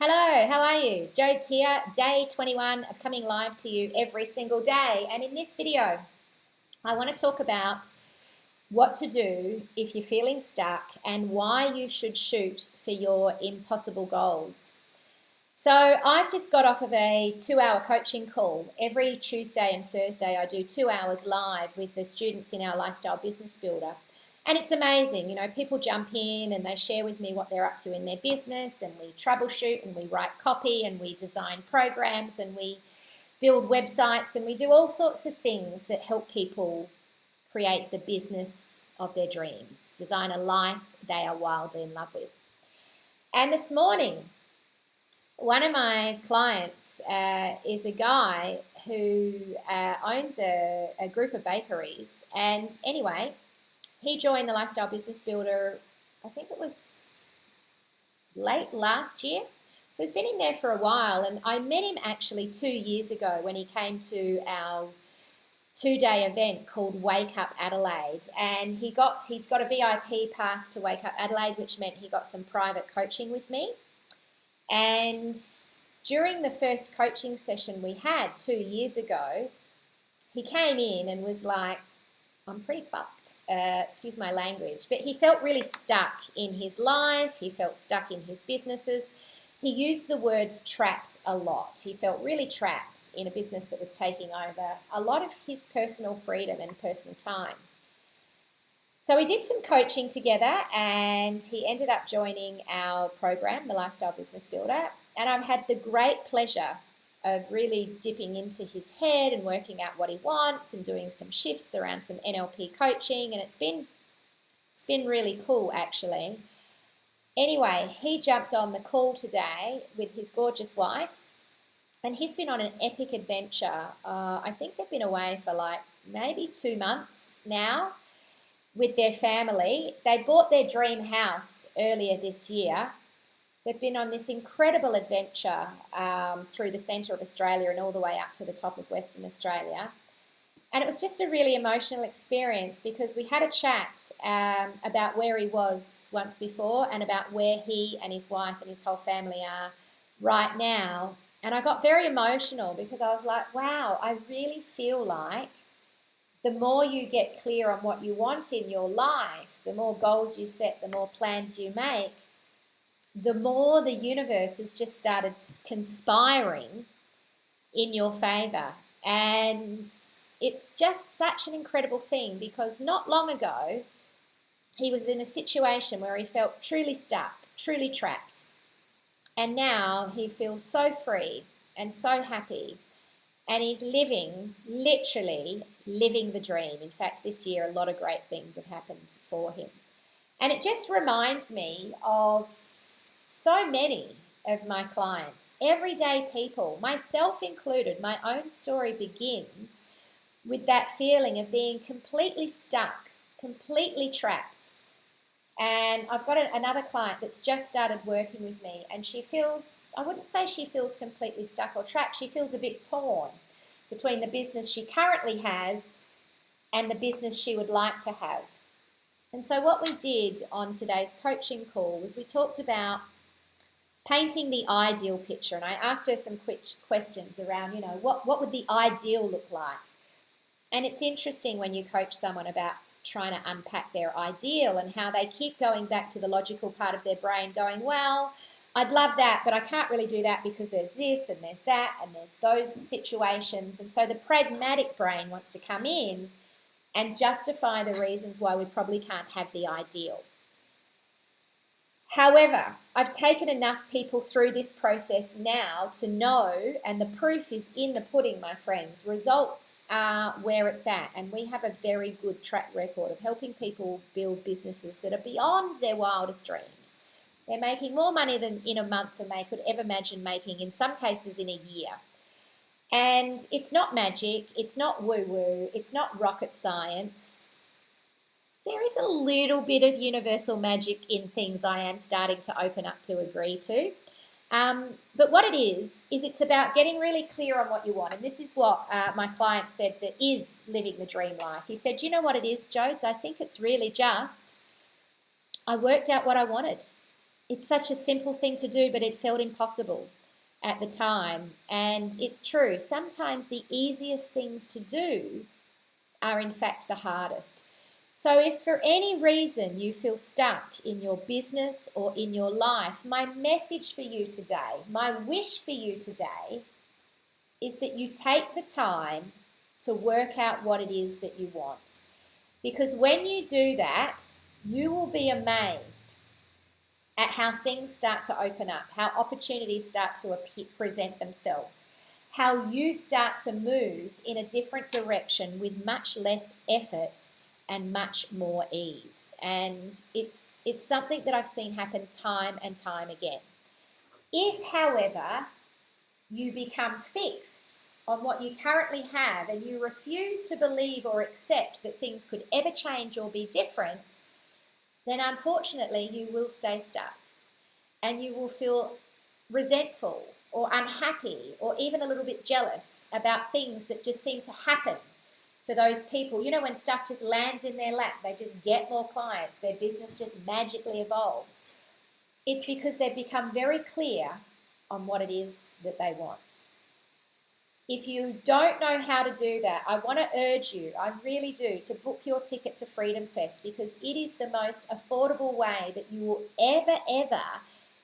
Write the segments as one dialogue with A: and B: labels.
A: Hello, how are you? Jodes here, day 21 of coming live to you every single day. And in this video, I want to talk about what to do if you're feeling stuck and why you should shoot for your impossible goals. So I've just got off of a 2-hour coaching call. Every Tuesday and Thursday, I do 2 hours live with the students in our Lifestyle Business Builder. And it's amazing, people jump in and they share with me what they're up to in their business, and we troubleshoot and we write copy and we design programs and we build websites and we do all sorts of things that help people create the business of their dreams, design a life they are wildly in love with. And this morning, one of my clients is a guy who owns a group of bakeries. And anyway, he joined the Lifestyle Business Builder, I think it was late last year. So he's been in there for a while. And I met him actually 2 years ago when he came to our 2-day event called Wake Up Adelaide. And he'd got a VIP pass to Wake Up Adelaide, which meant he got some private coaching with me. And during the first coaching session we had 2 years ago, he came in and was like, I'm pretty fucked, excuse my language, but he felt really stuck in his life. He felt stuck in his businesses. He used the words trapped a lot. He felt really trapped in a business that was taking over a lot of his personal freedom and personal time. So we did some coaching together and he ended up joining our program, the Lifestyle Business Builder. And I've had the great pleasure of really dipping into his head and working out what he wants and doing some shifts around some NLP coaching. And it's been really cool, actually. Anyway, he jumped on the call today with his gorgeous wife, and he's been on an epic adventure. I think they've been away for like maybe 2 months now with their family. They bought their dream house earlier this year. They've been on this incredible adventure through the centre of Australia and all the way up to the top of Western Australia. And it was just a really emotional experience because we had a chat about where he was once before and about where he and his wife and his whole family are right now. And I got very emotional because I was like, wow, I really feel like the more you get clear on what you want in your life, the more goals you set, the more plans you make, the more the universe has just started conspiring in your favor. And it's just such an incredible thing because not long ago, he was in a situation where he felt truly stuck, truly trapped. And now he feels so free and so happy. And he's literally living the dream. In fact, this year, a lot of great things have happened for him. And it just reminds me of so many of my clients, everyday people, myself included. My own story begins with that feeling of being completely stuck, completely trapped. And I've got another client that's just started working with me, and she feels, I wouldn't say she feels completely stuck or trapped, she feels a bit torn between the business she currently has and the business she would like to have. And so what we did on today's coaching call was we talked about painting the ideal picture, and I asked her some quick questions around, what would the ideal look like? And it's interesting when you coach someone about trying to unpack their ideal and how they keep going back to the logical part of their brain going, well, I'd love that, but I can't really do that because there's this and there's that and there's those situations. And so the pragmatic brain wants to come in and justify the reasons why we probably can't have the ideal. However, I've taken enough people through this process now to know, and the proof is in the pudding, my friends. Results are where it's at, and we have a very good track record of helping people build businesses that are beyond their wildest dreams. They're making more money than in a month than they could ever imagine making, in some cases in a year. And it's not magic, it's not woo-woo, it's not rocket science. There is a little bit of universal magic in things I am starting to open up to agree to. But what it is it's about getting really clear on what you want. And this is what my client said that is living the dream life. He said, you know what it is, Jodes? I think it's really just, I worked out what I wanted. It's such a simple thing to do, but it felt impossible at the time. And it's true, sometimes the easiest things to do are in fact the hardest. So if for any reason you feel stuck in your business or in your life, my message for you today, my wish for you today, is that you take the time to work out what it is that you want. Because when you do that, you will be amazed at how things start to open up, how opportunities start to present themselves, how you start to move in a different direction with much less effort and much more ease. And it's something that I've seen happen time and time again. If, however, you become fixed on what you currently have and you refuse to believe or accept that things could ever change or be different, then unfortunately you will stay stuck and you will feel resentful or unhappy or even a little bit jealous about things that just seem to happen for those people. You know, when stuff just lands in their lap, they just get more clients, their business just magically evolves. It's because they've become very clear on what it is that they want. If you don't know how to do that, I want to urge you, I really do, to book your ticket to Freedom Fest, because it is the most affordable way that you will ever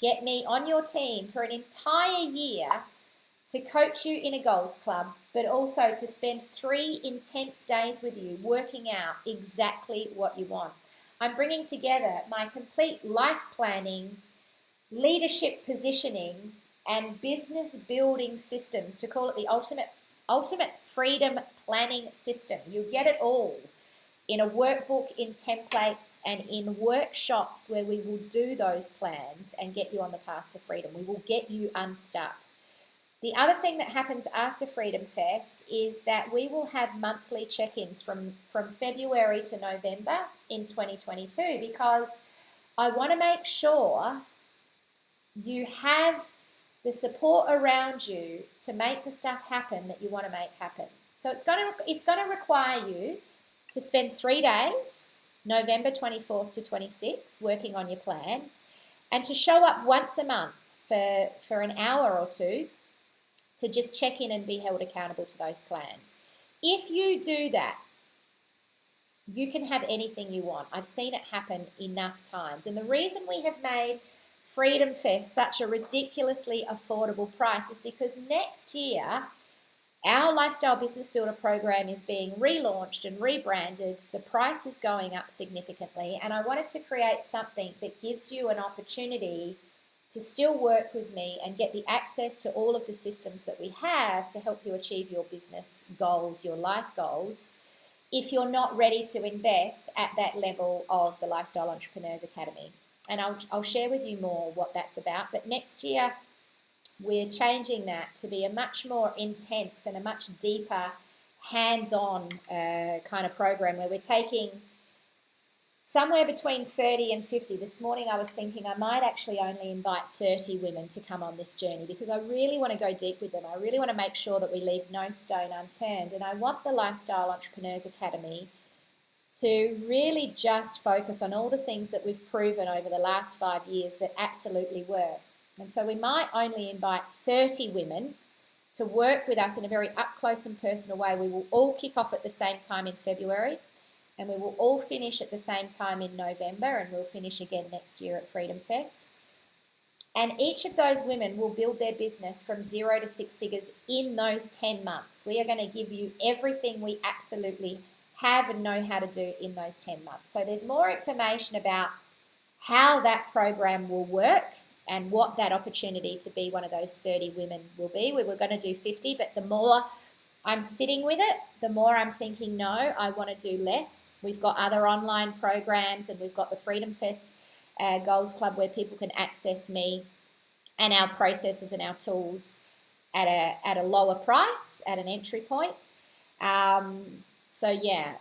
A: get me on your team for an entire year to coach you in a goals club, but also to spend 3 intense days with you working out exactly what you want. I'm bringing together my complete life planning, leadership positioning, and business building systems to call it the ultimate freedom planning system. You get it all in a workbook, in templates, and in workshops where we will do those plans and get you on the path to freedom. We will get you unstuck. The other thing that happens after Freedom Fest is that we will have monthly check-ins from February to November in 2022, because I want to make sure you have the support around you to make the stuff happen that you want to make happen. So it's going to require you to spend 3 days, November 24th to 26th, working on your plans, and to show up once a month for an hour or two to just check in and be held accountable to those plans. If you do that, you can have anything you want. I've seen it happen enough times. And the reason we have made Freedom Fest such a ridiculously affordable price is because next year our Lifestyle Business Builder program is being relaunched and rebranded. The price is going up significantly, and I wanted to create something that gives you an opportunity to still work with me and get the access to all of the systems that we have to help you achieve your business goals, your life goals, if you're not ready to invest at that level of the Lifestyle Entrepreneurs Academy. And I'll share with you more what that's about. But next year, we're changing that to be a much more intense and a much deeper, hands-on kind of program where we're taking somewhere between 30 and 50. This morning I was thinking I might actually only invite 30 women to come on this journey, because I really want to go deep with them. I really want to make sure that we leave no stone unturned. And I want the Lifestyle Entrepreneurs Academy to really just focus on all the things that we've proven over the last 5 years that absolutely work. And so we might only invite 30 women to work with us in a very up close and personal way. We will all kick off at the same time in February, and we will all finish at the same time in November, and we'll finish again next year at Freedom Fest. And each of those women will build their business from 0 to 6 figures in those 10 months. We are going to give you everything we absolutely have and know how to do in those 10 months. So there's more information about how that program will work and what that opportunity to be one of those 30 women will be. We were going to do 50, but the more I'm sitting with it, the more I'm thinking, no, I want to do less. We've got other online programs, and we've got the Freedom Fest Goals Club where people can access me and our processes and our tools at a lower price, at an entry point. So yeah,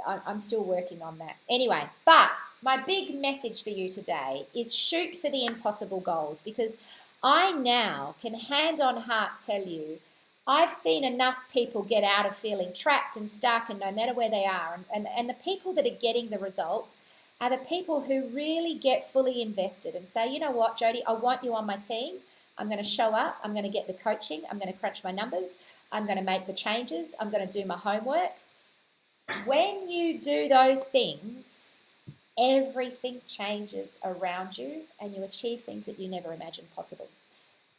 A: I'm still working on that. Anyway, but my big message for you today is shoot for the impossible goals, because I now can hand on heart tell you I've seen enough people get out of feeling trapped and stuck, and no matter where they are, and the people that are getting the results are the people who really get fully invested and say, you know what, Jody, I want you on my team. I'm going to show up. I'm going to get the coaching. I'm going to crunch my numbers. I'm going to make the changes. I'm going to do my homework. When you do those things, everything changes around you and you achieve things that you never imagined possible.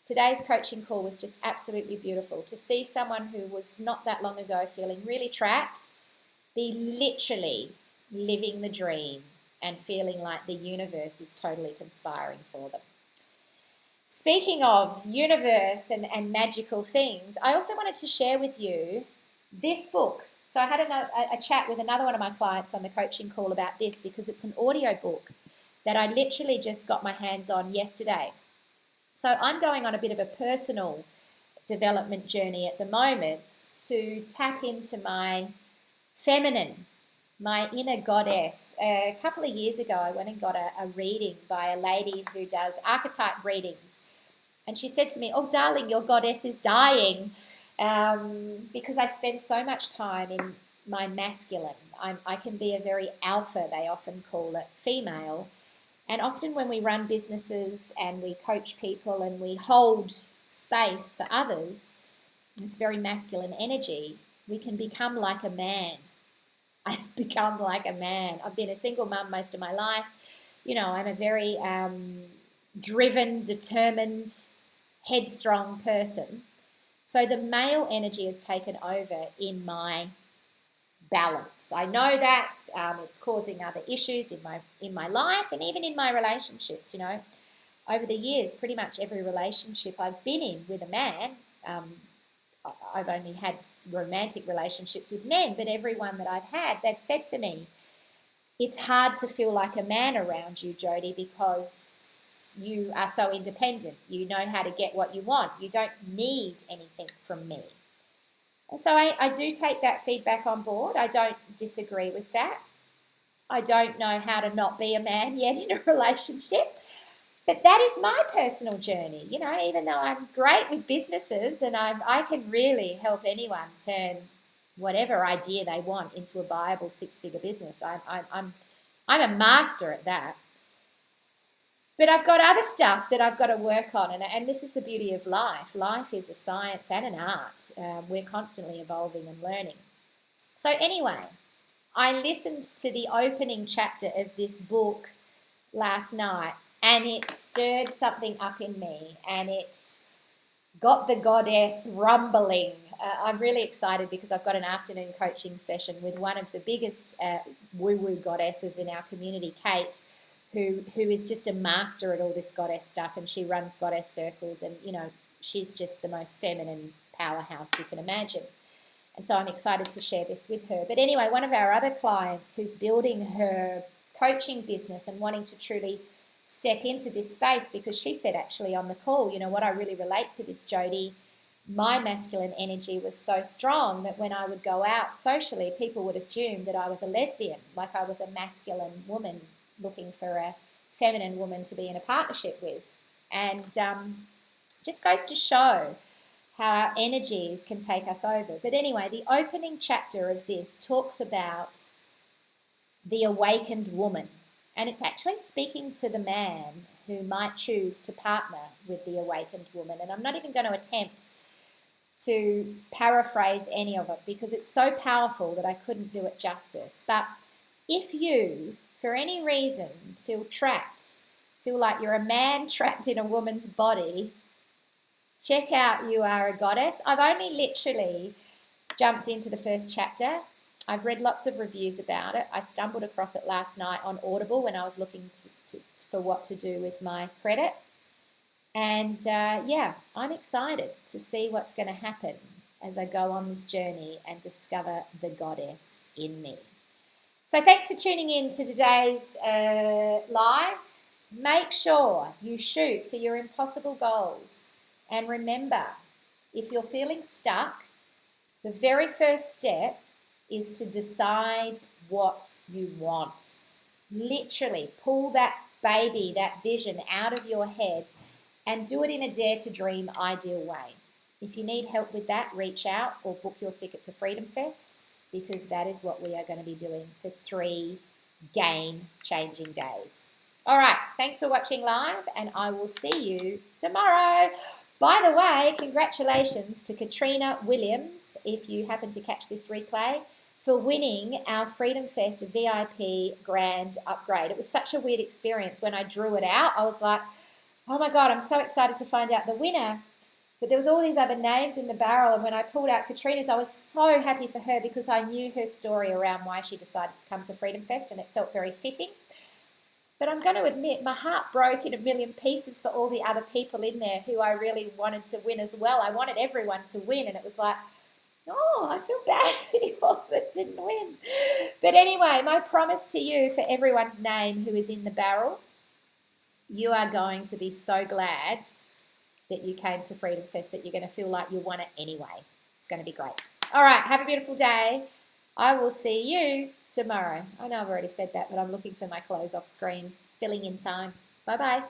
A: Today's coaching call was just absolutely beautiful. To see someone who was not that long ago feeling really trapped be literally living the dream and feeling like the universe is totally conspiring for them. Speaking of universe and magical things, I also wanted to share with you this book. So I had a chat with another one of my clients on the coaching call about this because it's an audio book that I literally just got my hands on yesterday. So I'm going on a bit of a personal development journey at the moment to tap into my feminine, my inner goddess. A couple of years ago, I went and got a reading by a lady who does archetype readings. And she said to me, oh, darling, your goddess is dying. Because I spend so much time in my masculine. I can be a very alpha, they often call it, female. And often when we run businesses and we coach people and we hold space for others, this very masculine energy, we can become like a man. I've become like a man. I've been a single mum most of my life. You know, I'm a very driven, determined, headstrong person. So the male energy has taken over in my balance. I know that it's causing other issues in my life and even in my relationships. You know, over the years, pretty much every relationship I've been in with a man, I've only had romantic relationships with men, but every one that I've had, they've said to me, it's hard to feel like a man around you, Jody, because you are so independent. You know how to get what you want. You don't need anything from me. And so I do take that feedback on board. I don't disagree with that. I don't know how to not be a man yet in a relationship. But that is my personal journey. You know, even though I'm great with businesses and I can really help anyone turn whatever idea they want into a viable six-figure business. I'm a master at that. But I've got other stuff that I've got to work on, and this is the beauty of life. Life is a science and an art. We're constantly evolving and learning. So anyway, I listened to the opening chapter of this book last night, and it stirred something up in me, and it got the goddess rumbling. I'm really excited because I've got an afternoon coaching session with one of the biggest woo-woo goddesses in our community, Kate, who is just a master at all this goddess stuff, and she runs goddess circles, and you know, she's just the most feminine powerhouse you can imagine. And so I'm excited to share this with her. But anyway, one of our other clients who's building her coaching business and wanting to truly step into this space, because she said actually on the call, you know, what I really relate to this, Jody, my masculine energy was so strong that when I would go out socially, people would assume that I was a lesbian, like I was a masculine woman looking for a feminine woman to be in a partnership with. And just goes to show how our energies can take us over. But anyway, the opening chapter of this talks about the awakened woman. And it's actually speaking to the man who might choose to partner with the awakened woman. And I'm not even going to attempt to paraphrase any of it because it's so powerful that I couldn't do it justice. But if you, for any reason, feel trapped, feel like you're a man trapped in a woman's body, check out You Are a Goddess. I've only literally jumped into the first chapter. I've read lots of reviews about it. I stumbled across it last night on Audible when I was looking for what to do with my credit. And yeah, I'm excited to see what's going to happen as I go on this journey and discover the goddess in me. So thanks for tuning in to today's live. Make sure you shoot for your impossible goals. And remember, if you're feeling stuck, the very first step is to decide what you want. Literally pull that baby, that vision out of your head and do it in a Dare to Dream ideal way. If you need help with that, reach out or book your ticket to Freedom Fest, because that is what we are going to be doing for 3 game-changing days. All right, thanks for watching live, and I will see you tomorrow. By the way, congratulations to Katrina Williams, if you happen to catch this replay, for winning our Freedom Fest VIP Grand Upgrade. It was such a weird experience when I drew it out. I was like, oh my God, I'm so excited to find out the winner. But there was all these other names in the barrel, and when I pulled out Katrina's, I was so happy for her because I knew her story around why she decided to come to Freedom Fest, and it felt very fitting. But I'm going to admit, my heart broke in a million pieces for all the other people in there who I really wanted to win as well. I wanted everyone to win, and it was like, oh, I feel bad for you all that didn't win. But anyway, my promise to you for everyone's name who is in the barrel, you are going to be so glad that you came to Freedom Fest that you're going to feel like you won it anyway. It's going to be great. All right, have a beautiful day. I will see you tomorrow. I know I've already said that, but I'm looking for my close off screen, filling in time. Bye-bye.